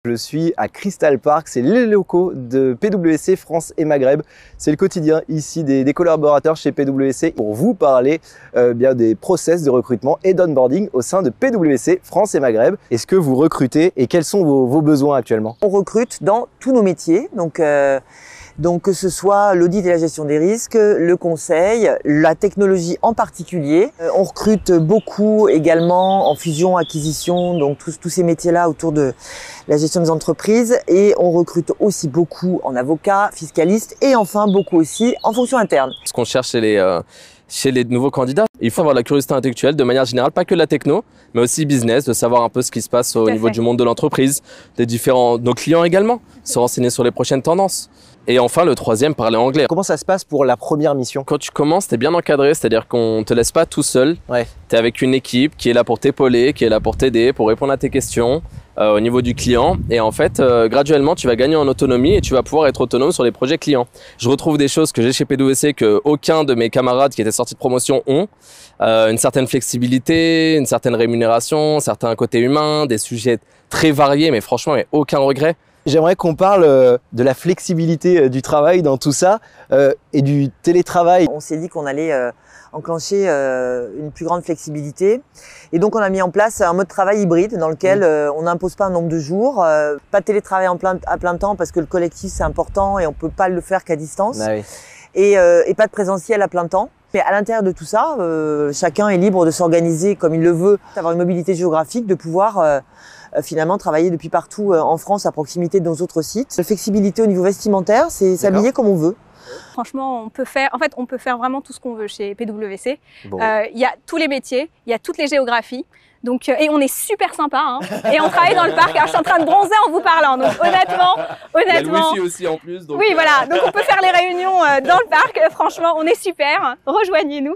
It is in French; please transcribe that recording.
Je suis à Crystal Park, c'est les locaux de PwC France et Maghreb. C'est le quotidien ici des collaborateurs chez PwC pour vous parler bien des process de recrutement et d'onboarding au sein de PwC France et Maghreb. Est-ce que vous recrutez et quels sont vos besoins actuellement? On recrute dans tous nos métiers, donc que ce soit l'audit et la gestion des risques, le conseil, la technologie en particulier. On recrute beaucoup également en fusion-acquisition, donc tous ces métiers-là autour de la gestion des entreprises. Et on recrute aussi beaucoup en avocat, fiscaliste et enfin beaucoup aussi en fonction interne. Ce qu'on cherche chez les nouveaux candidats, il faut avoir la curiosité intellectuelle de manière générale, pas que la techno, mais aussi business, de savoir un peu ce qui se passe au niveau du monde de l'entreprise, nos clients également, se renseigner sur les prochaines tendances. Et enfin, le troisième, parler anglais. Comment ça se passe pour la première mission? Quand tu commences, tu es bien encadré, c'est-à-dire qu'on te laisse pas tout seul. Ouais. Tu es avec une équipe qui est là pour t'épauler, qui est là pour t'aider, pour répondre à tes questions au niveau du client. Et en fait, graduellement, tu vas gagner en autonomie et tu vas pouvoir être autonome sur les projets clients. Je retrouve des choses que j'ai chez PwC que aucun de mes camarades qui étaient sortis de promotion ont. Une certaine flexibilité, une certaine rémunération, certains côtés humains, des sujets très variés, mais franchement, aucun regret. J'aimerais qu'on parle de la flexibilité du travail dans tout ça et du télétravail. On s'est dit qu'on allait enclencher une plus grande flexibilité et donc on a mis en place un mode travail hybride dans lequel on n'impose pas un nombre de jours, pas de télétravail à plein temps parce que le collectif c'est important et on peut pas le faire qu'à distance. Ah oui. Et pas de présentiel à plein temps. Mais à l'intérieur de tout ça, chacun est libre de s'organiser comme il le veut, d'avoir une mobilité géographique, de pouvoir finalement travailler depuis partout en France à proximité de nos autres sites. La flexibilité au niveau vestimentaire, c'est s'habiller comme on veut. Franchement, on peut faire vraiment tout ce qu'on veut chez PwC. Bon. Il y a tous les métiers, il y a toutes les géographies. Donc, et on est super sympa, hein. Et on travaille dans le parc. Alors, je suis en train de bronzer en vous parlant. Donc, honnêtement. Il y a le wifi aussi en plus. Donc oui, voilà. Donc, on peut faire les réunions dans le parc. Franchement, on est super. Rejoignez-nous.